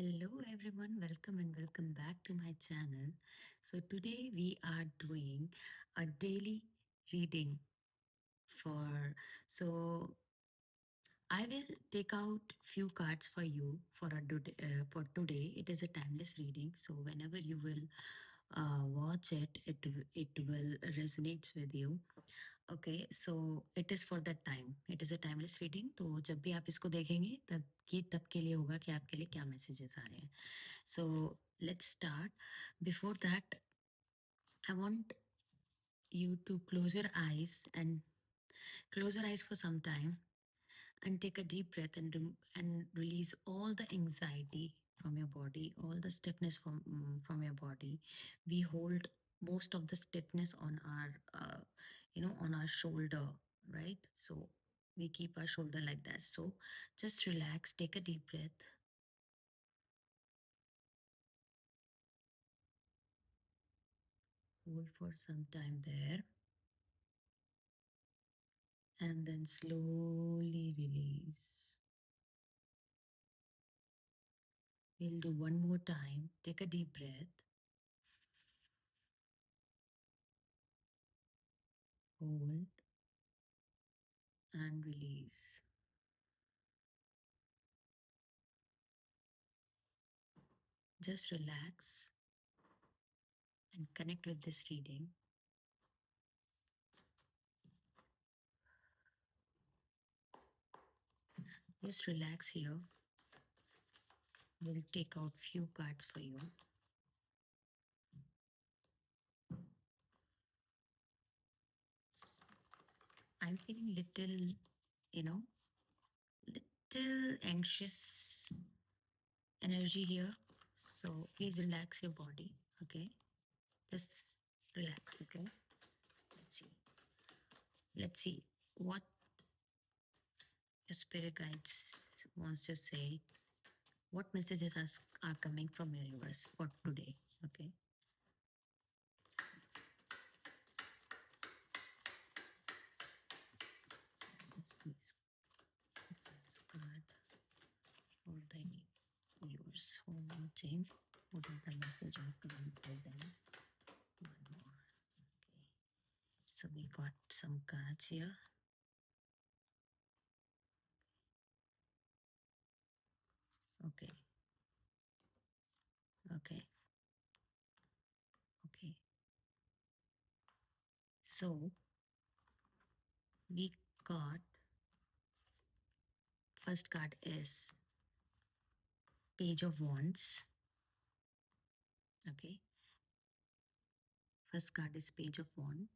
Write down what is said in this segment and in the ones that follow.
Hello everyone, welcome and welcome back to my channel. So today we are doing a daily reading for so I will take out few cards for you for today. It is a timeless reading, so whenever you will watch it, it will resonate with you. Okay, so it is for that time. It is a timeless reading. तो जब भी आप इसको देखेंगे तब के लिए होगा कि आपके लिए क्या मैसेजेस आ रहे हैं. So let's start. Before that, I want you to close your eyes for some time and take a deep breath and release all the anxiety from your body, all the stiffness from your body. We hold most of the stiffness on our on our shoulder, right? So we keep our shoulder like that. So just relax, take a deep breath, hold for some time there, and then slowly release. We'll do one more time. Take a deep breath, hold, and release. Just relax and connect with this reading. Just relax here. We'll take out few cards for you. I'm feeling little anxious energy here. So please relax your body. Okay. Just relax. Okay. Let's see. Let's see what your spirit guides wants to say. What messages are coming from your universe for today? Okay. Yes, please. Yes, card for the viewers who are watching. What is the message are coming for them? One more. Okay. So we got some cards here. Okay. Okay. Okay. So we got first card is Page of Wands. Okay. First card is Page of Wands.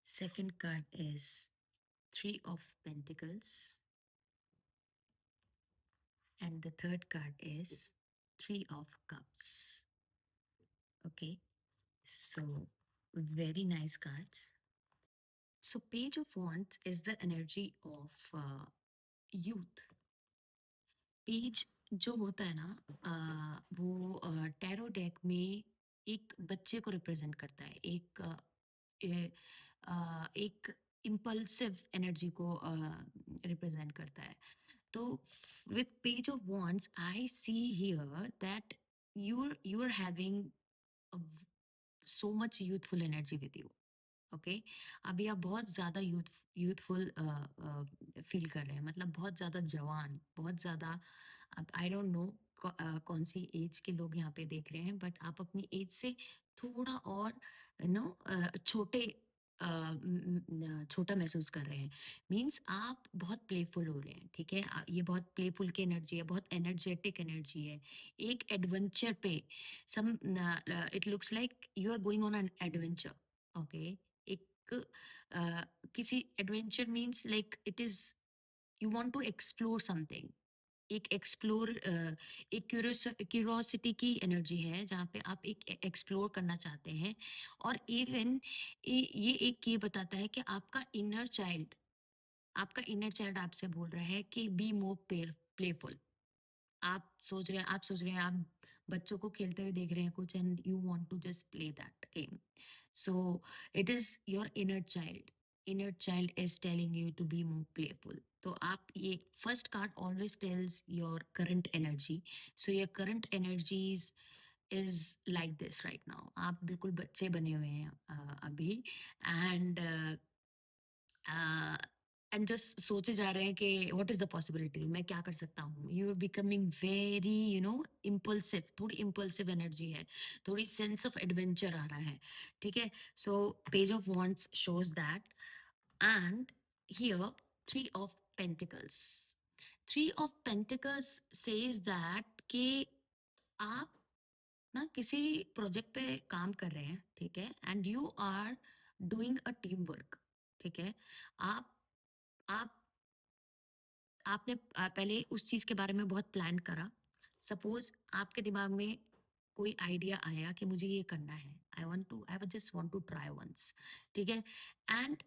Second card is Three of Pentacles. And the third card is Three of Cups. Okay. So very nice cards. So Page of Wands is the energy of youth. Page जो होता है ना वो tarot deck में एक बच्चे को represent करता है एक इम्पल्सिव एनर्जी को रिप्रेजेंट करता है तो with page of wands I see here that you are having so much youthful energy with you. Okay अभी आप बहुत ज़्यादा यूथफुल फील कर रहे हैं मतलब बहुत ज़्यादा जवान बहुत ज़्यादा अब आई डोंट नो कौन सी एज के लोग यहाँ पे देख रहे हैं बट आप अपनी एज से थोड़ा और छोटे छोटा महसूस कर रहे हैं मीन्स आप बहुत प्लेफुल हो रहे हैं ठीक है ये बहुत प्लेफुल की एनर्जी है बहुत एनर्जेटिक एनर्जी है एक एडवेंचर पे some it looks like you are going on an adventure okay एक किसी adventure means like it is you want to explore something एक क्यूरोसिटी की एनर्जी है जहाँ पे आप एक एक्सप्लोर करना चाहते हैं और इवन ये एक ये बताता है कि आपका इनर चाइल्ड आपसे बोल रहा है कि बी मोर प्लेफुल आप सोच रहे हैं आप बच्चों को खेलते हुए देख रहे हैं कुछ and you want to just play that game so it is your inner child is telling you to be more playful तो आप ये first card always tells your current energy. So your current energies is like this right now. आप बिल्कुल बच्चे बने हुए हैं अभी. एंड एंड जस्ट सोचे जा रहे हैं कि व्हाट इज द पॉसिबिलिटी, मैं क्या कर सकता हूँ. You are becoming very impulsive. थोड़ी इम्पल्सिव एनर्जी है, थोड़ी सेंस ऑफ एडवेंचर आ रहा है. ठीक है. So page of wants shows that. And here three of pentacles. Three of pentacles says that कि आप ना किसी प्रोजेक्ट पे काम कर रहे हैं. ठीक है. And you are doing a team work. ठीक है. आप आप आपने पहले उस चीज के बारे में बहुत प्लान करा. सपोज आपके दिमाग में कोई आइडिया आया कि मुझे ये करना है. I just want to try once. ठीक है. एंड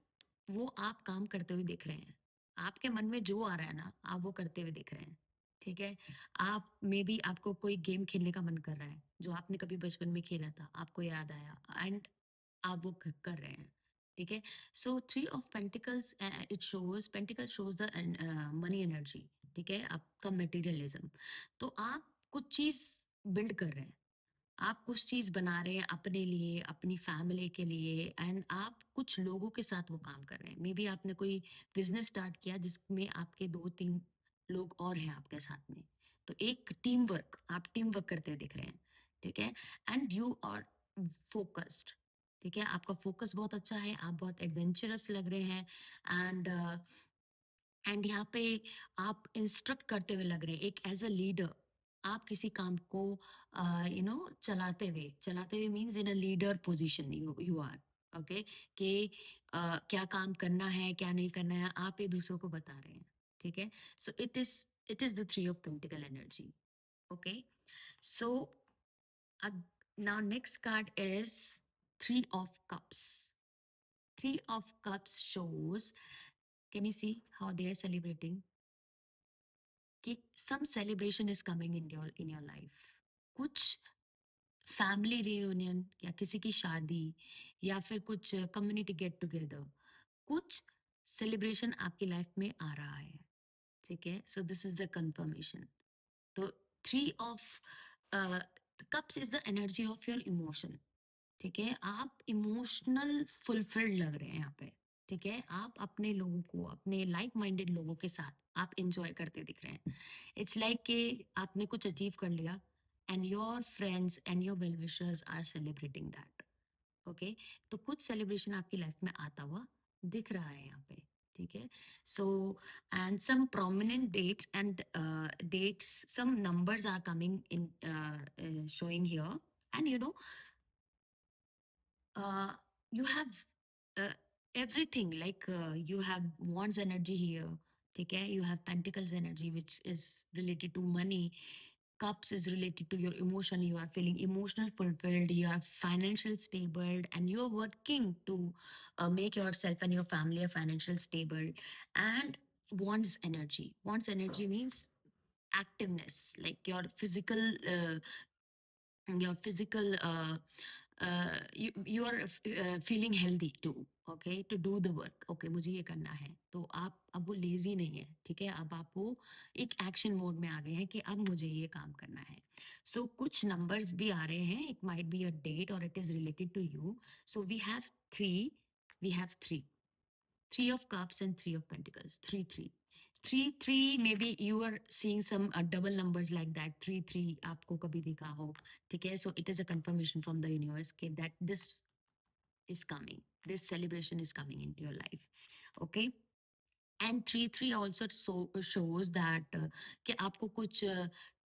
वो आप काम करते हुए देख रहे हैं. आपके मन में जो आ रहा है ना, आप वो करते हुए देख रहे हैं. ठीक है. आप मे बी आपको कोई गेम खेलने का मन कर रहा है जो आपने कभी बचपन में खेला था, आपको याद आया एंड आप वो कर रहे हैं. ठीक है. So three of pentacles, it shows, pentacle shows the money energy. ठीक है. आपका मटेरियलिज्म. तो आप कुछ चीज बिल्ड कर रहे हैं. आप कुछ चीज बना रहे हैं अपने लिए, अपनी फैमिली के लिए. एंड आप कुछ लोगों के साथ वो काम कर रहे हैं. मे बी आपने कोई बिजनेस स्टार्ट किया जिसमें आपके 2-3 लोग और हैं आपके साथ में. तो एक टीम वर्क, आप टीम वर्क करते हुए दिख रहे हैं. ठीक है. And you are focused. ठीक है. आपका फोकस बहुत अच्छा है, आप बहुत एडवेंचरस लग रहे हैं. एंड यहाँ पे आप इंस्ट्रक्ट करते हुए लग रहे हैं, एक एज अ लीडर. आप किसी काम को चलाते हुए means in a leader position you are. Okay. कि क्या काम करना है, क्या नहीं करना है, आप ये दूसरों को बता रहे हैं. ठीक है. सो it is the three of pentacle energy. Okay. So now next card is three of cups. Three of Cups shows, can you see how they are celebrating? कि some celebration is coming in your life. कुछ family reunion या किसी की शादी या फिर कुछ community get together, कुछ सेलिब्रेशन आपकी लाइफ में आ रहा है. ठीक है. So this is the confirmation. तो three of cups is the energy of your emotion. ठीक है. आप इमोशनल फुलफिल्ड लग रहे हैं यहाँ पे. ठीक है. आप अपने लोगों को, अपने लाइक माइंडेड लोगों के साथ आप इंजॉय करते दिख रहे हैं. इट्स लाइक कि आपने कुछ अचीव कर लिया and your friends and your well wishers are celebrating that. Okay. तो कुछ सेलिब्रेशन आपकी लाइफ में आता हुआ दिख रहा है यहाँ पे. ठीक है. So and some prominent dates and dates, some numbers are coming in, showing here. And uh, you have uh, everything, like you have wands energy here. ठीक है. You have pentacles energy which is related to money. Cups is related to your emotion. You are feeling emotional fulfilled, you are financial stable, and you are working to make yourself and your family a financial stable. And wands energy means activeness, like your physical, you are feeling healthy too. Okay, to do the work. Okay, मुझे ये करना है. तो आप अब वो lazy नहीं है. ठीक है. अब आप वो एक एक्शन मोड में आ गए हैं कि अब मुझे ये काम करना है. सो कुछ नंबर्स भी आ रहे हैं. It might be a date और it is related to you. So we have three of cups and three of pentacles. Three, maybe you are seeing some double numbers like that. Three आपको कभी दिखा हो. ठीक है. So it is a confirmation from the universe that this is coming, this celebration is coming into your life. Okay. And three also shows that कि आपको कुछ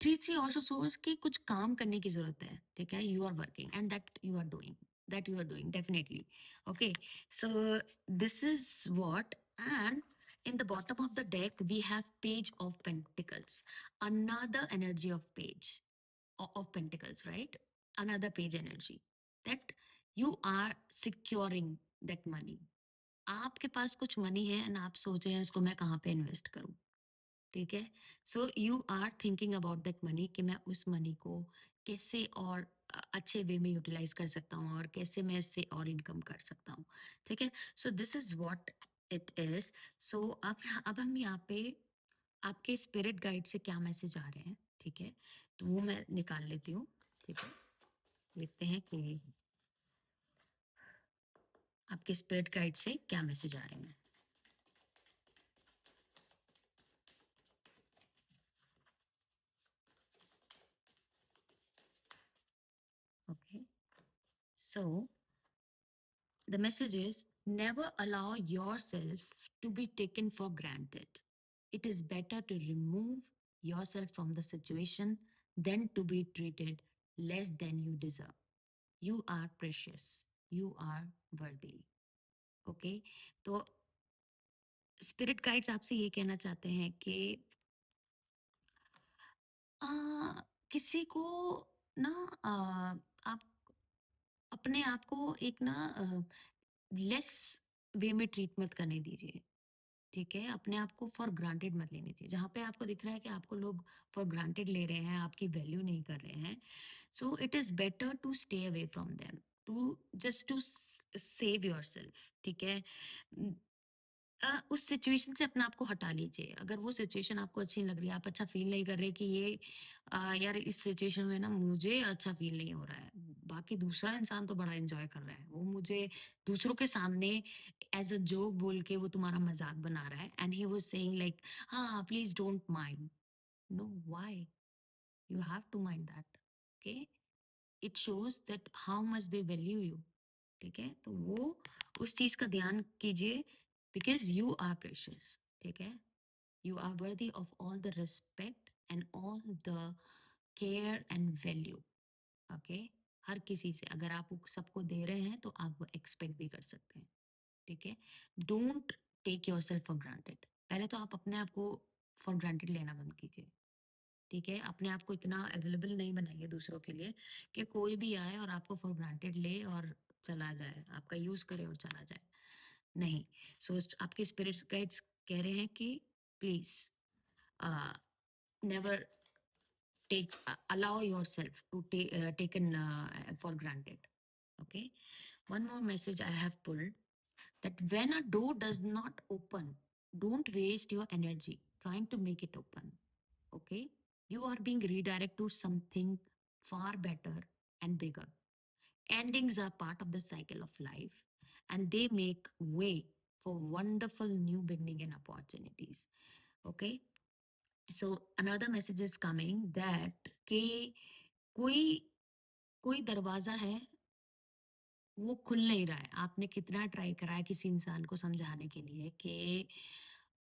three also shows कि कुछ काम करने की जरूरत है. ठीक है. You are working and that you are doing definitely. Okay. So this is what. And in the bottom of the deck we have page of pentacles, another energy of page of pentacles, right? Another page energy, that you are securing that money. आपके पास कुछ money है and आप सोच रहे हैं इसको मैं कहाँ पे इन्वेस्ट करूँ. ठीक है. So you are thinking about that money कि मैं उस मनी को कैसे और अच्छे वे में यूटिलाइज कर सकता हूँ और कैसे मैं इससे और इनकम कर सकता हूँ. ठीक है. So this is what it is so अब हम यहाँ पे आपके स्पिरिट गाइड से क्या मैसेज आ रहे हैं, ठीक है, तो वो मैं निकाल लेती हूँ, ठीक है। देखते हैं कि आपके स्पिरिट गाइड से क्या मैसेज आ रहे हैं। Okay, so the message is never allow yourself to be taken for granted. It is better to remove yourself from the situation than to be treated less than you deserve. You are precious. You are worthy. Okay, तो spirit guides आपसे ये कहना चाहते हैं कि आ, किसी को ना आप अपने आप को एक ना लेस वे में ट्रीट मत करने दीजिए, ठीक है। अपने आप को फॉर ग्रांटेड मत लेने चाहिए। जहाँ पे आपको दिख रहा है कि आपको लोग फॉर ग्रांटेड ले रहे हैं, आपकी वैल्यू नहीं कर रहे हैं, so it is better to stay away from them, to just to save yourself, ठीक है। उस सिचुएशन से अपने आप को हटा लीजिए। अगर वो सिचुएशन आपको अच्छी नहीं लग रही है, आप अच्छा फील नहीं कर रहे कि ये यार इस सिचुएशन में ना मुझे अच्छा फील नहीं हो रहा है, बाकी दूसरा इंसान तो बड़ा एंजॉय कर रहा है, वो मुझे दूसरों के सामने एज अ जोक बोल के वो तुम्हारा मजाक बना रहा है, and he was saying like हाँ please don't mind, no why you have to mind that, okay. It shows that how much they value you, ठीक है। तो वो उस चीज का ध्यान कीजिए, बिकॉज यू आर प्रेशियस, ठीक है। You are worthy of all the respect and all the care and value, okay. हर किसी से अगर आप वो सबको दे रहे हैं तो आप वो एक्सपेक्ट भी कर सकते हैं, ठीक है। Don't take yourself for granted. पहले तो आप अपने आप को फॉर ग्रांटेड लेना बंद कीजिए, ठीक है। अपने आप को इतना अवेलेबल नहीं बनाइए दूसरों के लिए कि कोई भी आए और आपको फॉर ग्रांटेड ले और चला जाए, आपका यूज करे और चला जाए, नहीं। सो आपके स्पिरिट्स गाइड्स कह रहे हैं कि please never take allow yourself to take taken for granted, okay. One more message I have pulled, that when a door does not open, don't waste your energy trying to make it open, okay. You are being redirected to something far better and bigger. Endings are part of the cycle of life, and they make way for wonderful new beginning and opportunities, okay. So another message is coming that कि कोई कोई दरवाजा है, वो खुल नहीं रहा है। आपने कितना ट्राई करा है किसी इंसान को समझाने के लिए कि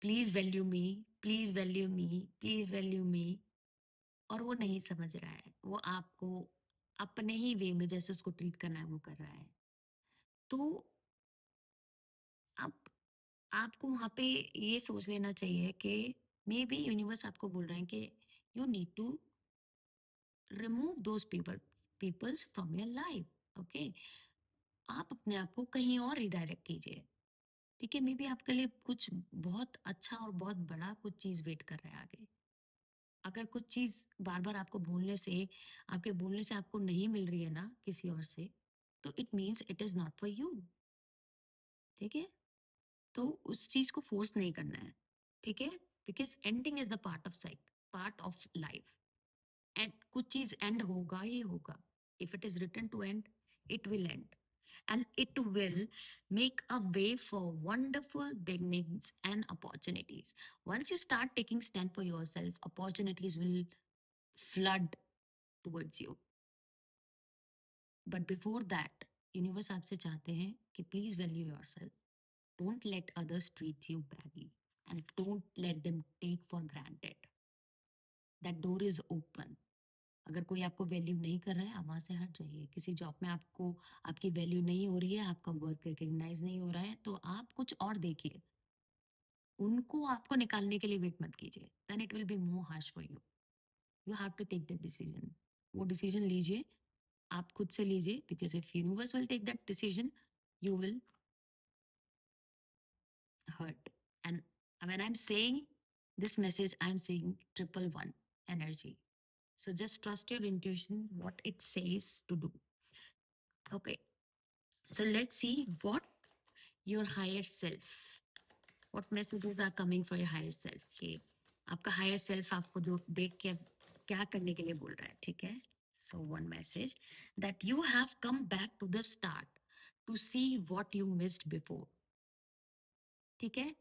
please value me, please value me, please value me, और वो नहीं समझ रहा है। वो आपको अपने ही वे में जैसे उसको ट्रीट करना है वो कर रहा है। तो आप आपको वहां पे ये सोच लेना चाहिए कि मे बी यूनिवर्स आपको बोल रहे हैं कि you need to remove those peoples from your life, okay. आप अपने आप को कहीं और रिडायरेक्ट कीजिए, ठीक है। मे बी आपके लिए कुछ बहुत अच्छा और बहुत बड़ा कुछ चीज वेट कर रहा है आगे। अगर कुछ चीज बार बार आपको बोलने से, आपके बोलने से आपको नहीं मिल रही है ना किसी और से, तो it means it is not for you, ठीक है। तो उस चीज को फोर्स नहीं करना है, ठीक है। Because ending is the part of part of life, and कुछ चीज एंड होगा ही होगा। If it is written to end, it will end, and it will make a way for wonderful beginnings and opportunities. Once you start taking stand for yourself, opportunities will flood towards you. But before that, universe आपसे चाहते हैं कि please value yourself. Don't let others treat you badly, and don't let them take for granted. That door is open. अगर कोई आपको value नहीं कर रहा है, आप वहाँ से हट जाइए। किसी जॉब में आपको आपकी वैल्यू नहीं हो रही है, आपका वर्क रिकग्नाइज नहीं हो रहा है, तो आप कुछ और देखिए। उनको आपको निकालने के लिए वेट मत कीजिए, then it will be more harsh for you. You have to take that decision. वो डिसीजन लीजिए, आप खुद से लीजिए, because if universe will take that decision, you will hurt. And when I'm saying this message, I'm saying 111 energy. So just trust your intuition, what it says to do. Okay. So let's see what your higher self. What messages are coming for your higher self? कि आपका higher self आपको देख के क्या करने के लिए बोल रहा है, ठीक है? So one message that you have come back to the start to see what you missed before. ठीक है?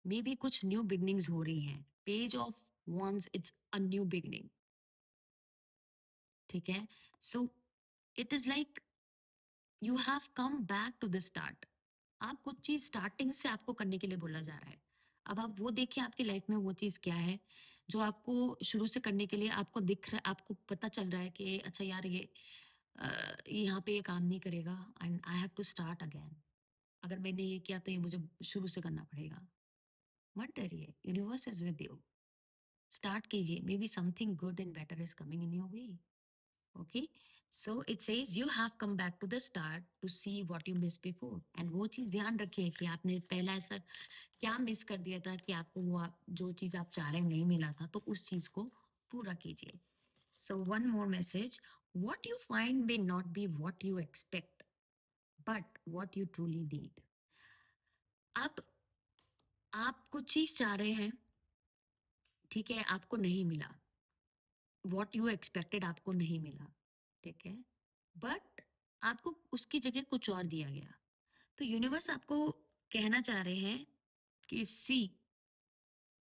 Maybe कुछ new beginnings हो रही हैं. Page of Wands, it's a new beginning. ठीक है? So it is like you have come back to the start. आप कुछ चीज स्टार्टिंग से आपको करने के लिए बोला जा रहा है. अब आप वो देखिए आपकी लाइफ में वो चीज क्या है जो आपको शुरू से करने के लिए आपको दिख रहा, आपको पता चल रहा है कि अच्छा यार ये यहाँ पे ये काम नहीं करेगा and I have to start again. अगर मैंने ये किया तो ये मुझे शुरू से करना पड़ेगा. मत डरिए, universe is with you. Start कीजिए, maybe something good and better is coming in your way. Okay. So it says you have come back to the start to see what you miss before. And वो चीज ध्यान रखिए कि आपने पहला ऐसा क्या मिस कर दिया था कि आपको वो जो चीज आप चाह रहे नहीं मिला था, तो उस चीज को पूरा कीजिए. So one more message. What you find may not be what you expect but what you truly need. अब आप कुछ चीज चाह रहे हैं, ठीक है, आपको नहीं मिला. व्हाट यू एक्सपेक्टेड आपको नहीं मिला, ठीक है, बट आपको उसकी जगह कुछ और दिया गया. तो यूनिवर्स आपको कहना चाह रहे हैं कि see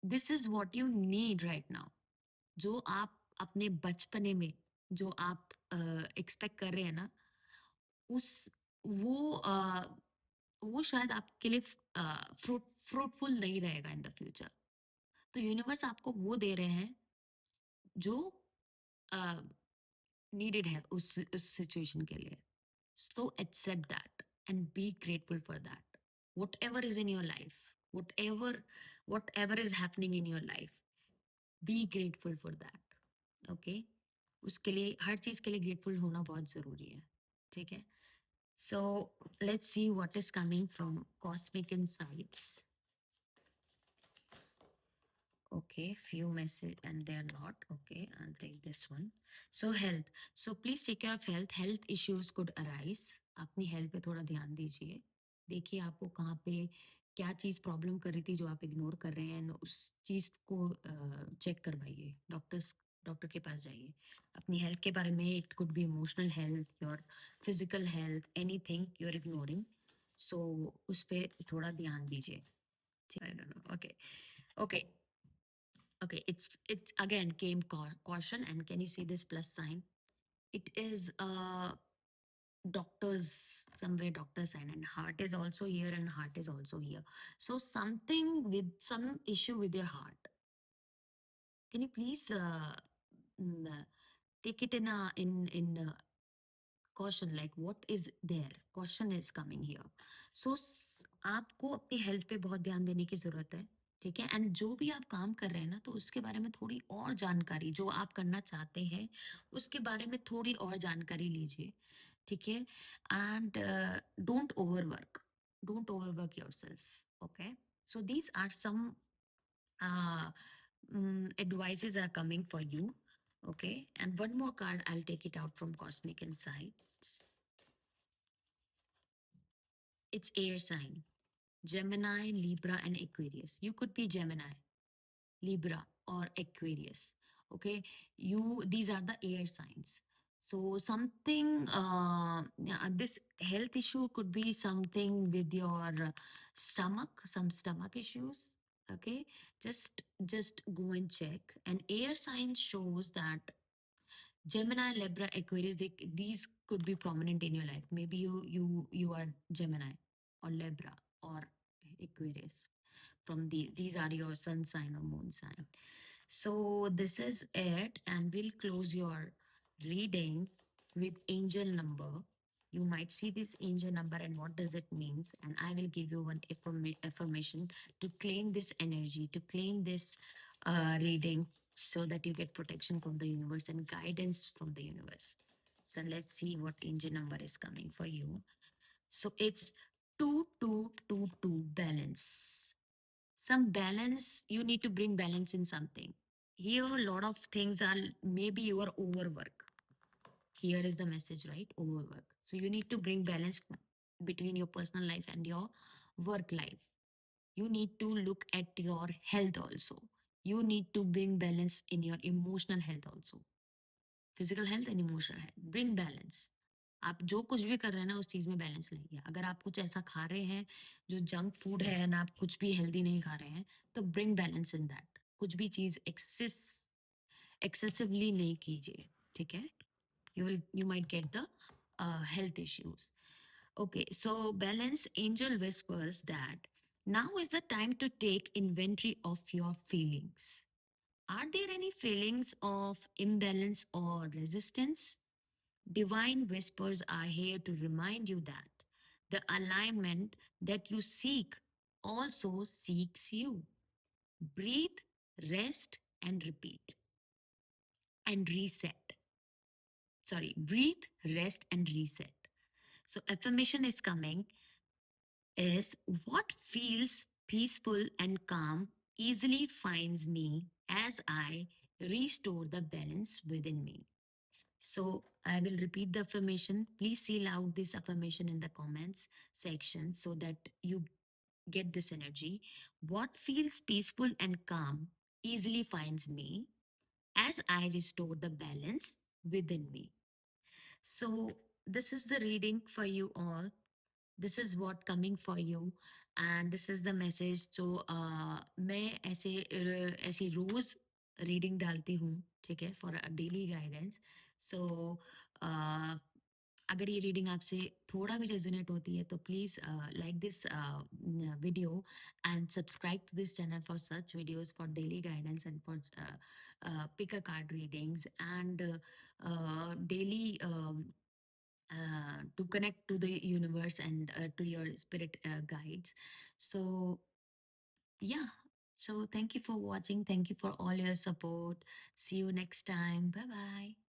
this is what you need right now. जो आप अपने बचपने में जो आप एक्सपेक्ट कर रहे हैं ना, उस वो वो शायद आपके लिए फ्रूटफुल नहीं रहेगा इन द फ्यूचर. तो यूनिवर्स आपको वो दे रहे हैं जो नीडेड है उस सिचुएशन के लिए. So accept that and be grateful for that. Whatever is in your life, whatever is happening in your life, be grateful for that. Okay. उसके लिए, हर चीज के लिए ग्रेटफुल होना बहुत जरूरी है. ठीक है. So let's see what is coming from cosmic insights. Okay, few message and they are not. Okay, I'll take this one. So health. So please take care of health. Health issues could arise. अपनी health पे थोड़ा ध्यान दीजिए. देखिए आपको कहाँ पे क्या चीज़ प्रॉब्लम कर रही थी जो आप इग्नोर कर रहे हैं, उस चीज़ को चेक करवाइए. डॉक्टर के पास जाइए. अपनी हेल्थ के बारे में, it could be emotional health, your physical health, anything you are ignoring. So उस पर थोड़ा ध्यान दीजिए. Okay. Okay. Okay, it's again came caution, and can you see this plus sign? It is doctor's, somewhere doctor sign, and heart is also here and heart is also here. So something with some issue with your heart. Can you please take it in a in caution, like what is there, caution is coming here. So आपको अपनी health पे बहुत ध्यान देने की जरूरत है. ठीक है. एंड जो भी आप काम कर रहे हैं ना, तो उसके बारे में थोड़ी और जानकारी, जो आप करना चाहते हैं उसके बारे में थोड़ी और जानकारी लीजिए. ठीक है. And don't overwork yourself. Okay. So these are some advices are coming for you. Okay. And one more card, I'll take it out from Cosmic Insights. It's air sign: Gemini, Libra, and Aquarius. You could be Gemini, Libra, or Aquarius. Okay. These are the air signs. So something, yeah, this health issue could be something with your stomach, some stomach issues. Okay. Just go and check. And air sign shows that Gemini, Libra, Aquarius, these could be prominent in your life. Maybe you are Gemini or Libra or Aquarius. From these are your sun sign or moon sign. So this is it, and we'll close your reading with angel number. You might see this angel number and what does it means, and I will give you one affirmation to claim this energy, to claim this reading, so that you get protection from the universe and guidance from the universe. So let's see what angel number is coming for you. So it's 2222, balance. Some balance, you need to bring balance in something. Here a lot of things are, maybe you are overwork. Here is the message, right? Overwork. So you need to bring balance between your personal life and your work life. You need to look at your health also. You need to bring balance in your emotional health also. Physical health and emotional health, bring balance. आप जो कुछ भी कर रहे हैं ना उस चीज में बैलेंस लाइए। अगर आप कुछ ऐसा खा रहे हैं जो जंक फूड है ना, आप कुछ भी हेल्दी नहीं खा रहे हैं, तो ब्रिंग बैलेंस इन दैट। कुछ भी चीज एक्सेसिवली नहीं कीजिए, ठीक है? You might get the health issues. Okay, so balance angel whispers that now is the time to take inventory of your feelings. Are there any feelings of imbalance or resistance? Divine whispers are here to remind you that the alignment that you seek also seeks you. Breathe, rest, and repeat. And reset. Sorry, breathe, rest, and reset. So, affirmation is coming is what feels peaceful and calm easily finds me as I restore the balance within me. So I will repeat the affirmation. Please seal out this affirmation in the comments section so that you get this energy. What feels peaceful and calm easily finds me as I restore the balance within me. So this is the reading for you all. This is what coming for you, and this is the message. So मैं ऐसी रोज reading डालती हूँ, ठीक है, for a daily guidance. सो अगर ये reading आपसे थोड़ा भी रेजोनेट होती है तो please like this video and subscribe to this channel for such videos for daily guidance and for pick a card readings and daily to connect to the universe and to your spirit guides. So yeah, so thank you for watching, thank you for all your support. See you next time, bye bye.